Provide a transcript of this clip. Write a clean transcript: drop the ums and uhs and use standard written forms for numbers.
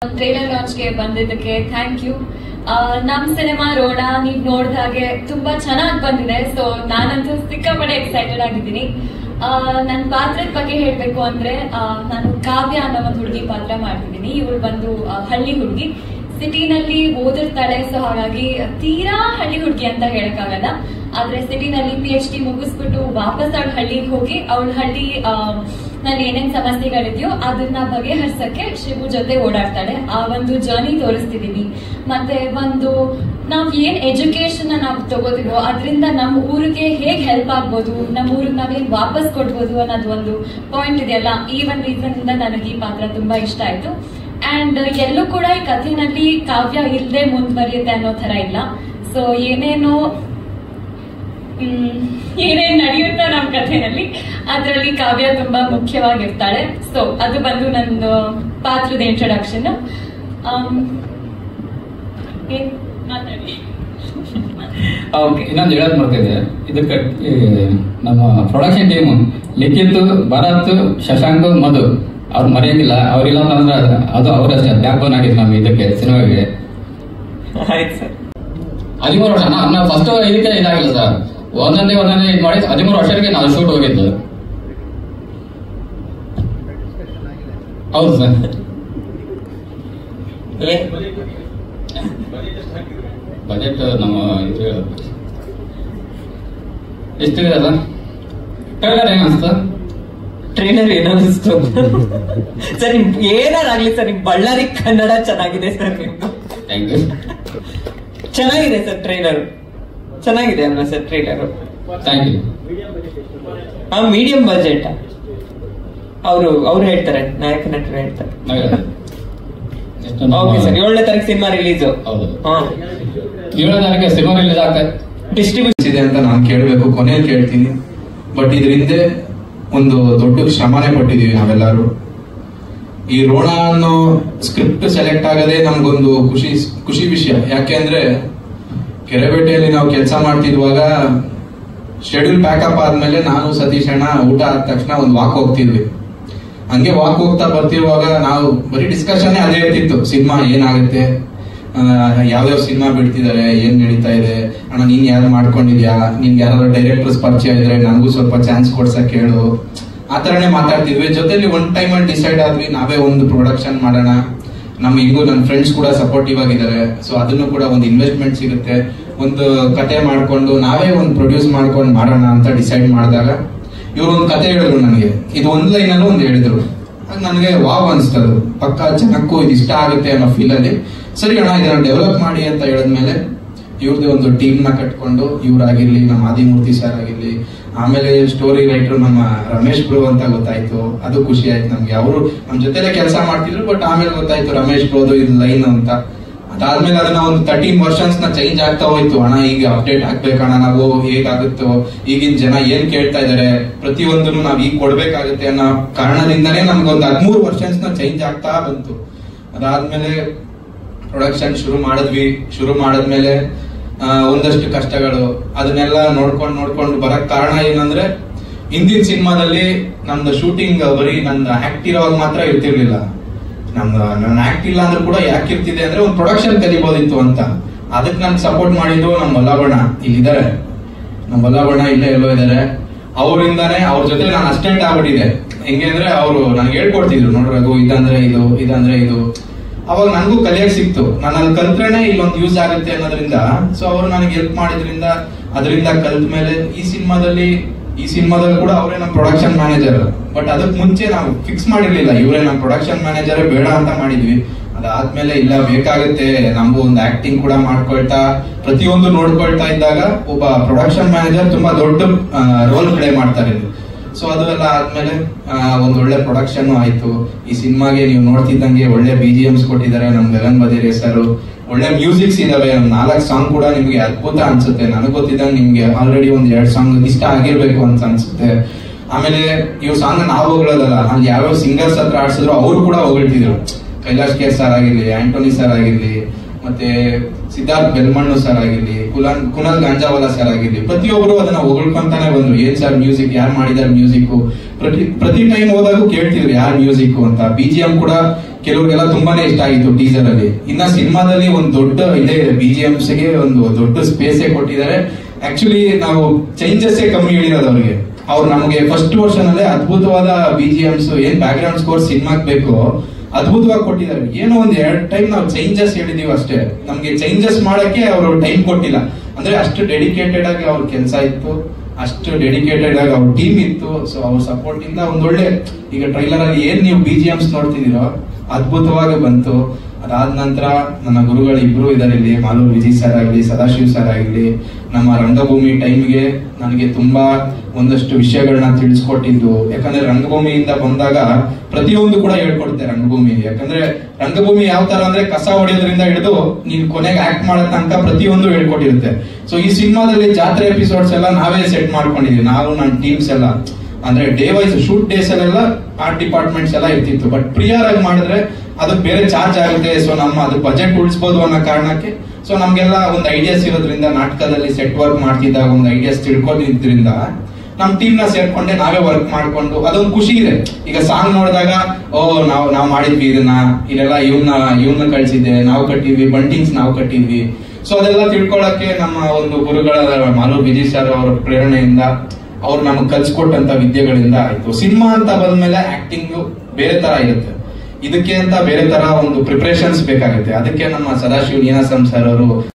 Trailer ಲಾಂಚ್ಗೆ ಬಂದಿದ್ದಕ್ಕೆ thank you. ನಮ್ cinema Ron ನೀವ್ ನೋಡಿದ ಹಾಗೆ ತುಂಬಾ ಚೆನ್ನಾಗಿ ಬಂದಿದೆ. ಸೊ ನಾನಂತೂ ಸಿಕ್ಕಾಪಟ್ಟೆ ಎಕ್ಸೈಟೆಡ್ ಆಗಿದ್ದೀನಿ. ನನ್ನ ಪಾತ್ರದ ಬಗ್ಗೆ ಹೇಳ್ಬೇಕು ಅಂದ್ರೆ ನಾನು ಕಾವ್ಯ ಅನ್ನೋ ಒಂದು ಹುಡುಗಿ ಪಾತ್ರ ಮಾಡ್ತಿದ್ದೀನಿ. ಇವಳು ಬಂದು ಹಳ್ಳಿ ಹುಡುಗಿ, ಸಿಟಿನಲ್ಲಿ ಓದಿರ್ತಾಳೆ. ಸೊ ಹಾಗಾಗಿ ತೀರಾ ಹಳ್ಳಿ ಹುಡುಗಿ ಅಂತ ಹೇಳಕ್ಕಾಗಲ್ಲ. ಆದ್ರೆ ಸಿಟಿನಲ್ಲಿ PhD ಮುಗಿಸ್ಬಿಟ್ಟು ವಾಪಸ್ ಅವಳ ಹಳ್ಳಿಗೆ ಹೋಗಿ ಅವಳ ಹಳ್ಳಿ ನಲ್ಲಿ ಏನೇನ್ ಸಮಸ್ಯೆಗಳಿದೆಯೋ ಅದನ್ನ ಬಗೆಹರಿಸಕ್ಕೆ ಶಿವು ಜೊತೆ ಓಡಾಡ್ತಾಳೆ. ಆ ಒಂದು ಜರ್ನಿ ತೋರಿಸ್ತಿದೀವಿ. ಮತ್ತೆ ಒಂದು ನಾವ್ ಏನ್ ಎಜುಕೇಶನ್ ನಾವು ತಗೋದಿವೋ ಅದರಿಂದ ನಮ್ಮ ಊರಿಗೆ ಹೇಗ್ ಹೆಲ್ಪ್ ಆಗ್ಬೋದು, ನಮ್ಮ ಊರಿಗೆ ನಾವೇನ್ ವಾಪಸ್ ಕೊಡ್ಬೋದು ಅನ್ನೋದು ಒಂದು ಪಾಯಿಂಟ್ ಇದೆಯಲ್ಲ. ಈ ಒಂದು ರೀಸನ್ ಇಂದ ನನಗೆ ಈ ಪಾತ್ರ ತುಂಬಾ ಇಷ್ಟ ಆಯ್ತು. ಅಂಡ್ ಎಲ್ಲೂ ಕೂಡ ಈ ಕಥೆನಲ್ಲಿ ಕಾವ್ಯ ಇಲ್ಲದೆ ಮುಂದುವರಿಯುತ್ತೆ ಅನ್ನೋ ತರ ಇಲ್ಲ. ಸೊ ಏನೇನ್ ನಡೆಯುತ್ತಾ ನಮ್ಮ ಕಥೆನಲ್ಲಿ ಅದರಲ್ಲಿ ಕಾವ್ಯ ತುಂಬಾ ಮುಖ್ಯವಾಗಿರ್ತಾಳೆ. ಸೊ ಅದು ಬಂದು ನಂದು ಪಾತ್ರದ ಇಂಟ್ರೊಡಕ್ಷನ್. ಓಕೆ, ಇನ್ನೊಂದು ಹೇಳಕ್ ಬರ್ತಿದೆ. ಇದಕ್ಕೆ ನಮ್ಮ ಪ್ರೊಡಕ್ಷನ್ ಟೀಮ್ ಲಿಖಿತ್, ಭರತ್, ಶಶಾಂಕ್, ಮಧು ಅವ್ರು ಮರೆಯಂಗಿಲ್ಲ. ಅವ್ರಿಲ್ಲ ಅಂತಂದ್ರೆ ಅದು ಅವರಷ್ಟೇ ಬ್ಯಾಕ್ ಬೋನ್ ಆಗಿತ್ತು ನಮ್ಗೆ ಇದಕ್ಕೆ ಸಿನಿಮಾಗೆ. 13 ವರ್ಷ ನಾವು ಫಸ್ಟ್ ಇದಕ್ಕೆ ಇದಾಗಿಲ್ಲ ಸರ್. ಒಂದೊಂದೇ ಇದು ಮಾಡಿ 13 ವರ್ಷಕ್ಕೆ ನಾವು ಶೂಟ್ ಹೋಗಿದ್ದು. ಹೌದು ಸರ್. ಬಜೆಟ್ ನಮ್ಮ ಎಷ್ಟಿದೆ ಸರ್? ಟ್ರೈಲರ್ ಏನ್ ಅನ್ಸ್ತ? Trailer ಏನಿಸ್ತು sir? ನಿಮ್ಗೆ ಏನಾರಾಗ್ಲಿ ಸರ್, ನಿಮ್ ಬಳ್ಳಾರಿ ಕನ್ನಡ ಚೆನ್ನಾಗಿದೆ ಸರ್. ನಿಮ್ದು ಥ್ಯಾಂಕ್ ಯು. ಚೆನ್ನಾಗಿದೆ ಸರ್ ಟ್ರೈಲರ್. ಚೆನ್ನಾಗಿದೆ ಅಲ್ವಾ sir trailer? Thank you. Medium budget ಅವ್ರು ಹೇಳ್ತಾರೆ, ನಾಯಕ ನಟರು ಹೇಳ್ತಾರೆ. Okay sir. 7ನೇ ತಾರೀಕು ಸಿನಿಮಾ ರಿಲೀಸ್. ಹೌದು, 7ನೇ ತಾರೀಕು ಸಿನಿಮಾ ರಿಲೀಸ್ ಆಗ್ತದೆ. ಡಿಸ್ಟ್ರಿಬ್ಯೂಷನ್ ಇದೆ ಅಂತ ನಾನು ಕೇಳಬೇಕು, ಕೊನೆಯಲ್ಲಿ ಕೇಳ್ತೀನಿ. ಬಟ್ ಇದ್ರ ಹಿಂದೆ ಒಂದು ದೊಡ್ಡ ಶ್ರಮನೇ ಪಟ್ಟಿದೀವಿ ನಾವೆಲ್ಲರೂ. ಈ ರೋಣ ಅನ್ನೋ ಸ್ಕ್ರಿಪ್ಟ್ ಸೆಲೆಕ್ಟ್ ಆಗದೆ ನಮ್ಗೊಂದು ಖುಷಿ ವಿಷಯ. ಯಾಕೆಂದ್ರೆ ಕೆರೆಬೇಟೆಯಲ್ಲಿ ನಾವು ಕೆಲಸ ಮಾಡ್ತಿದ್ವಾಗ ಶೆಡ್ಯೂಲ್ ಪ್ಯಾಕಪ್ ಆದ್ಮೇಲೆ ನಾನು ಸತೀಶ್ ಅಣ್ಣ ಊಟ ಆದ ತಕ್ಷಣ ಒಂದು ವಾಕ್ ಹೋಗ್ತಿದ್ವಿ. ಹಂಗೆ ವಾಕ್ ಹೋಗ್ತಾ ಬರ್ತಿರುವಾಗ ನಾವು ಬರೀ ಡಿಸ್ಕಷನ್ ಅದೇ ಇರ್ತಿತ್ತು. ಸಿನಿಮಾ ಏನಾಗುತ್ತೆ, ಯಾವ್ಯಾವ ಸಿನಿಮಾ ಬಿಡ್ತಿದ್ದಾರೆ, ಏನ್ ನಡೀತಾ ಇದೆ, ಅಣ್ಣ ನೀನ್ ಯಾರು ಮಾಡ್ಕೊಂಡಿದ್ಯಾ, ನಿನ್ಗೆ ಯಾರಾದ್ರೂ ಡೈರೆಕ್ಟರ್ಸ್ ಪರಿಚಯ ಇದ್ರೆ ನನಗೂ ಸ್ವಲ್ಪ ಚಾನ್ಸ್ ಕೊಡ್ಸಕ್ ಹೇಳು, ಆ ತರನೇ ಮಾತಾಡ್ತಿದ್ವಿ. ಜೊತೆಲಿ ಒನ್ ಟೈಮ್ ಅಲ್ಲಿ ಡಿಸೈಡ್ ಆದ್ವಿ ನಾವೇ ಒಂದು ಪ್ರೊಡಕ್ಷನ್ ಮಾಡೋಣ. ಹಿಂಗೂ ನನ್ನ ಫ್ರೆಂಡ್ಸ್ ಕೂಡ ಸಪೋರ್ಟಿವ್ ಆಗಿದ್ದಾರೆ. ಸೊ ಅದನ್ನು ಕೂಡ ಒಂದು ಇನ್ವೆಸ್ಟ್ಮೆಂಟ್ ಸಿಗುತ್ತೆ. ಒಂದು ಕತೆ ಮಾಡ್ಕೊಂಡು ನಾವೇ ಒಂದು ಪ್ರೊಡ್ಯೂಸ್ ಮಾಡ್ಕೊಂಡು ಮಾಡೋಣ ಅಂತ ಡಿಸೈಡ್ ಮಾಡಿದಾಗ ಇವ್ರು ಒಂದು ಕತೆ ಹೇಳಿದ್ರು ನನಗೆ. ಇದು ಒಂದು ಲೈನಲ್ಲೂ ಒಂದು ಹೇಳಿದ್ರು. ನನಗೆ ವಾವ್ ಅನ್ಸ್ತದು. ಪಕ್ಕ ಜನಕ್ಕೂ ಇದು ಇಷ್ಟ ಆಗುತ್ತೆ ಅನ್ನೋ ಫೀಲಲ್ಲಿ ಸರಿ ಅಣ್ಣ ಇದನ್ನ ಡೆವಲಪ್ ಮಾಡಿ ಅಂತ ಹೇಳಿದ್ಮೇಲೆ ಇವ್ರದ್ದು ಒಂದು ಟೀಮ್ ನ ಕಟ್ಕೊಂಡು ಇವ್ರಾಗಿರ್ಲಿ, ನಮ್ಮ ಆದಿಮೂರ್ತಿ ಸರ್ ಆಗಿರ್ಲಿ, ಆಮೇಲೆ ಸ್ಟೋರಿ ರೈಟರ್ ನಮ್ಮ ರಮೇಶ್ ಬ್ರೋ ಅಂತ ಗೊತ್ತಾಯ್ತು. ಅದು ಖುಷಿ ಆಯ್ತು ನಮ್ಗೆ. ಅವರು ನಮ್ ಜೊತೆಲೆ ಕೆಲಸ ಮಾಡ್ತಿದ್ರು, ಬಟ್ ಆಮೇಲೆ ಗೊತ್ತಾಯ್ತು ರಮೇಶ್ ಬ್ರೋದು ಇದು ಲೈನ್ ಅಂತ. ಅದಾದ್ಮೇಲೆ ಅದನ್ನ ಒಂದು 13 ವರ್ಷನ್ಸ್ ನ ಚೇಂಜ್ ಆಗ್ತಾ ಹೋಯ್ತು. ಅಣ್ಣ ಈಗ ಅಪ್ಡೇಟ್ ಆಗ್ಬೇಕಣ್ಣ, ನಾವು ಹೇಗಾಗುತ್ತೋ, ಈಗಿನ ಜನ ಏನ್ ಕೇಳ್ತಾ ಇದಾರೆ, ಪ್ರತಿಯೊಂದನ್ನು ನಾವ್ ಈಗ ಕೊಡ್ಬೇಕಾಗುತ್ತೆ ಅನ್ನೋ ಕಾರಣದಿಂದನೇ ನಮ್ಗೊಂದು 13 ವರ್ಷನ್ಸ್ ನ ಚೇಂಜ್ ಆಗ್ತಾ ಬಂತು. ಅದಾದ್ಮೇಲೆ ಪ್ರೊಡಕ್ಷನ್ ಶುರು ಮಾಡಿದ್ಮೇಲೆ ಒಂದಷ್ಟು ಕಷ್ಟಗಳು, ಅದನ್ನೆಲ್ಲ ನೋಡ್ಕೊಂಡು ಬರಕ್ ಕಾರಣ ಏನಂದ್ರೆ ಹಿಂದಿನ ಸಿನಿಮಾದಲ್ಲಿ ನಮ್ದು ಶೂಟಿಂಗ್ ಬರೀ ನಂದು ಆಕ್ಟ್ ಇರೋವಾಗ ಮಾತ್ರ ಇರ್ತಿರ್ಲಿಲ್ಲ. ನನ್ನ ಆಕ್ಟ್ ಇಲ್ಲ ಅಂದ್ರೂ ಕೂಡ ಯಾಕೆ ಇರ್ತಿದೆ ಅಂದ್ರೆ ಒಂದು ಪ್ರೊಡಕ್ಷನ್ ಕಲಿಬೋದಿತ್ತು ಅಂತ. ಅದಕ್ಕೆ ನನ್ಗೆ ಸಪೋರ್ಟ್ ಮಾಡಿದ್ದು ನಮ್ಮ ಬಲ್ಲಬಣ್ಣ ಇಲ್ಲಿದ್ದಾರೆ. ನಮ್ಮ ಬಲ್ಲಬಣ್ಣ ಇಲ್ಲೇ ಎಲ್ಲೋ ಇದಾರೆ. ಅವರಿಂದಾನೇ ಅವ್ರ ಜೊತೆ ನಾನು ಅಸಿಸ್ಟೆಂಟ್ ಆಗ್ಬಿಟ್ಟಿದೆ. ಹೆಂಗೆ ಅಂದ್ರೆ ಅವರು ನನಗೆ ಹೇಳ್ಕೊಡ್ತಿದ್ರು, ನೋಡ್ಬೇಕು ಇದಂದ್ರೆ ಇದು. ಅವಾಗ ನನಗೂ ಕಲಿಯಕ್ ಸಿಕ್ತು. ನಾನು ಅಲ್ಲಿ ಕಲ್ತ್ರೇನೆ ಇಲ್ಲೊಂದು ಯೂಸ್ ಆಗುತ್ತೆ ಅನ್ನೋದ್ರಿಂದ. ಸೊ ಅವರು ನನಗೆ ಹೆಲ್ಪ್ ಮಾಡಿದ್ರಿಂದ ಅದರಿಂದ ಕಲ್ತ ಮೇಲೆ ಈ ಸಿನಿಮಾದಲ್ಲಿ ಕೂಡ ಅವರೇ ನಮ್ಮ ಪ್ರೊಡಕ್ಷನ್ ಮ್ಯಾನೇಜರ್. ಬಟ್ ಅದಕ್ಕೆ ಮುಂಚೆ ನಾವು ಫಿಕ್ಸ್ ಮಾಡಿರ್ಲಿಲ್ಲ ಇವರೇ ನಮ್ಮ ಪ್ರೊಡಕ್ಷನ್ ಮ್ಯಾನೇಜರ್ ಬೇಡ ಅಂತ ಮಾಡಿದ್ವಿ. ಅದಾದ್ಮೇಲೆ ಇಲ್ಲ ಬೇಕಾಗುತ್ತೆ, ನಮಗೂ ಒಂದು ಆಕ್ಟಿಂಗ್ ಕೂಡ ಮಾಡ್ಕೊಳ್ತಾ ಪ್ರತಿಯೊಂದು ನೋಡ್ಕೊಳ್ತಾ ಇದ್ದಾಗ ಒಬ್ಬ ಪ್ರೊಡಕ್ಷನ್ ಮ್ಯಾನೇಜರ್ ತುಂಬಾ ದೊಡ್ಡ ರೋಲ್ ಪ್ಲೇ ಮಾಡ್ತಾರೆ. ಸೊ ಅದೆಲ್ಲ ಆದ್ಮೇಲೆ ಒಂದೊಳ್ಳೆ ಪ್ರೊಡಕ್ಷನ್ ಆಯ್ತು. ಈ ಸಿನಿಮಾಗೆ ನೀವು ನೋಡ್ತಿದ್ದಂಗೆ ಒಳ್ಳೆ BGMs ಕೊಟ್ಟಿದ್ದಾರೆ ನಮ್ ಗಗನ್ ಬದೇರಿ ಸರ್. ಒಳ್ಳೆ ಮ್ಯೂಸಿಕ್ಸ್ ಇದಾವೆ. 4 ಸಾಂಗ್ ಕೂಡ ನಿಮ್ಗೆ ಅದ್ಭುತ ಅನ್ಸುತ್ತೆ. ನನಗೆ ಗೊತ್ತಿದ್ದಂಗೆ ನಿಮ್ಗೆ ಆಲ್ರೆಡಿ 2 ಸಾಂಗ್ ಇಷ್ಟ ಆಗಿರ್ಬೇಕು ಅಂತ ಅನ್ಸುತ್ತೆ. ಆಮೇಲೆ ಇವ್ ಸಾಂಗ್ ನಾವು ಹೊಗಳಲ್ಲ, ಅಲ್ಲಿ ಯಾವ್ಯಾವ ಸಿಂಗರ್ಸ್ ಹತ್ರ ಆಡ್ಸಿದ್ರು ಅವ್ರು ಕೂಡ ಹೊಗಳ್ತಿದ್ರು. ಕೈಲಾಶ್ ಕೆ ಸರ್ ಆಗಿರ್ಲಿ, ಆಂಟೋನಿ ಸರ್ ಆಗಿರ್ಲಿ, ಮತ್ತೆ ಸಿದ್ಧಾರ್ಥ್ ಬೆಲ್ಮಣ್ಣು ಸರ್ ಆಗಿರ್ಲಿ, ಕುನಾಲ್ ಗಾಂಜಾವಾಲಾ ಸರ್ ಆಗಿರ್ಲಿ, ಪ್ರತಿಯೊಬ್ಬರು ಅದನ್ನ ಹೊಗಳ್ಕೊಂತಾನೆ ಬಂದ್ರು. ಏನ್ ಸರ್ ಮ್ಯೂಸಿಕ್, ಯಾರು ಮಾಡಿದಾರೆ ಮ್ಯೂಸಿಕ್, ಪ್ರತಿ ಟೈಮ್ ಹೋದಾಗೂ ಕೇಳ್ತಿದ್ರು ಯಾರು ಮ್ಯೂಸಿಕ್ ಅಂತ. BGM ಕೂಡ ಕೆಲವ್ರಿಗೆಲ್ಲ ತುಂಬಾನೇ ಇಷ್ಟ ಆಗಿತ್ತು ಟೀಸರ್ ಅಲ್ಲಿ. ಇನ್ನ ಸಿನಿಮಾದಲ್ಲಿ ಒಂದು ದೊಡ್ಡ ಇದೆ BGMs ಗೆ ಒಂದು ದೊಡ್ಡ ಸ್ಪೇಸೇ ಕೊಟ್ಟಿದ್ದಾರೆ. ಆಕ್ಚುಲಿ ನಾವು ಚೇಂಜಸ್ ಕಮ್ಮಿ ಹೇಳಿರೋದು ಅವ್ರಿಗೆ. ಅವ್ರು ನಮಗೆ ಫಸ್ಟ್ ವರ್ಷನ್ ಅಲ್ಲೇ ಅದ್ಭುತವಾದ BGMs ಏನ್ ಬ್ಯಾಕ್ ಗ್ರೌಂಡ್ ಸ್ಕೋರ್ ಸಿನಿಮಾಗ್ ಬೇಕು ಅದ್ಭುತವಾಗಿ ಕೊಟ್ಟಿದ್ದಾರೆ. ಏನೋ ಒಂದ್ 2 ಟೈಮ್ ನಾವು ಚೇಂಜಸ್ ಹೇಳಿದೀವಿ ಅಷ್ಟೇ. ನಮ್ಗೆ ಚೇಂಜಸ್ ಮಾಡಕ್ಕೆ ಅವರು ಟೈಮ್ ಕೊಟ್ಟಿಲ್ಲ. ಅಂದ್ರೆ ಅಷ್ಟು ಡೆಡಿಕೇಟೆಡ್ ಆಗಿ ಅವ್ರ ಕೆಲಸ ಇತ್ತು, ಅಷ್ಟು ಡೆಡಿಕೇಟೆಡ್ ಆಗಿ ಅವ್ರ ಟೀಮ್ ಇತ್ತು. ಸೊ ಅವ್ರ ಸಪೋರ್ಟ್ ಇಂದ ಒಂದೊಳ್ಳೆ ಈಗ ಟ್ರೈಲರ್ ಅಲ್ಲಿ ಏನ್ ನೀವು BGMs ನೋಡ್ತಿದ್ದೀರೋ ಅದ್ಭುತವಾಗಿ ಬಂತು. ಅದಾದ ನಂತರ ನನ್ನ ಗುರುಗಳು ಇಬ್ರು ಇದಾರೆ ಇಲ್ಲಿ, ಮಾಲೂರು ವಿಜಯ್ ಸರ್ ಆಗಲಿ, ಸದಾಶಿವ್ ಸರ್ ಆಗಲಿ, ನಮ್ಮ ರಂಗಭೂಮಿ ಟೈಮ್ಗೆ ನನಗೆ ತುಂಬಾ ಒಂದಷ್ಟು ವಿಷಯಗಳನ್ನ ತಿಳಿಸ್ಕೊಟ್ಟಿದ್ದು. ಯಾಕಂದ್ರೆ ರಂಗಭೂಮಿಯಿಂದ ಬಂದಾಗ ಪ್ರತಿಯೊಂದು ಕೂಡ ಹೇಳ್ಕೊಡುತ್ತೆ ರಂಗಭೂಮಿ. ಯಾಕಂದ್ರೆ ರಂಗಭೂಮಿ ಯಾವ ತರ ಅಂದ್ರೆ ಕಸ ಹೊಡೆಯೋದ್ರಿಂದ ಹಿಡಿದು ನೀನ್ ಕೊನೆಗೆ ಆಕ್ಟ್ ಮಾಡೋ ತನಕ ಪ್ರತಿಯೊಂದು ಹೇಳ್ಕೊಟ್ಟಿರುತ್ತೆ. ಸೊ ಈ ಸಿನಿಮಾದಲ್ಲಿ ಜಾತ್ರೆ ಎಪಿಸೋಡ್ಸ್ ಎಲ್ಲ ನಾವೇ ಸೆಟ್ ಮಾಡ್ಕೊಂಡಿದೀವಿ, ನಾವು ನನ್ನ ಟೀಮ್ಸ್ ಎಲ್ಲ. ಅಂದ್ರೆ ಡೇ ವೈಸ್ ಶೂಟ್ ಡೇಸ್ ಅಲ್ಲೆಲ್ಲ ಆರ್ಟ್ ಡಿಪಾರ್ಟ್ಮೆಂಟ್ಸ್ ಎಲ್ಲ ಇರ್ತಿತ್ತು. ಬಟ್ ಪ್ರಿಯರ್ ಆಗಿ ಮಾಡಿದ್ರೆ ಅದಕ್ಕೆ ಬೇರೆ ಚಾರ್ಜ್ ಆಗುತ್ತೆ. ಸೊ ನಮ್ಮ ಅದು ಬಜೆಟ್ ಉಳಿಸಬಹುದು ಅನ್ನೋ ಕಾರಣಕ್ಕೆ ಸೊ ನಮ್ಗೆಲ್ಲ ಒಂದು ಐಡಿಯಾಸ್ ಇರೋದ್ರಿಂದ, ನಾಟಕದಲ್ಲಿ ಸೆಟ್ ವರ್ಕ್ ಮಾಡ್ತಿದ್ದಾಗ ಒಂದು ಐಡಿಯಾಸ್ ತಿಳ್ಕೊಂಡಿದ್ರಿಂದ ನಮ್ ಟೀಮ್ ನ ಸೇರ್ಕೊಂಡೆ ನಾವೇ ವರ್ಕ್ ಮಾಡ್ಕೊಂಡು ಅದೊಂದು ಖುಷಿ ಇದೆ. ಈಗ ಸಾಂಗ್ ನೋಡಿದಾಗ ನಾವು ಮಾಡಿದ್ವಿ ಇದೆಲ್ಲ ಇವನ್ನ ಕಳ್ಸಿದ್ದೆ, ನಾವು ಕಟ್ಟಿದ್ವಿ, ಬಂಟಿಂಗ್ಸ್ ನಾವು ಕಟ್ಟಿದ್ವಿ. ಸೊ ಅದೆಲ್ಲ ತಿಳ್ಕೊಳಕ್ಕೆ ನಮ್ಮ ಒಂದು ಗುರುಗಳ ಮಾಲೂರು ವಿಜಯ್ ಸರ್ ಅವರ ಪ್ರೇರಣೆಯಿಂದ ಅವ್ರು ನಮಗೆ ಕಲ್ಸ್ಕೊಟ್ಟಂತ ವಿದ್ಯೆಗಳಿಂದ ಆಯ್ತು. ಸಿನಿಮಾ ಅಂತ ಬಂದ್ಮೇಲೆ ಆಕ್ಟಿಂಗ್ ಬೇರೆ ತರ ಇರುತ್ತೆ, ಇದಕ್ಕೆ ಅಂತ ಬೇರೆ ತರ ಒಂದು ಪ್ರಿಪರೇಷನ್ಸ್ ಬೇಕಾಗುತ್ತೆ. ಅದಕ್ಕೆ ನಮ್ಮ ಸದಾಶಿವ್ ನೀನಾಸಂ ಸರ್ ಅವರು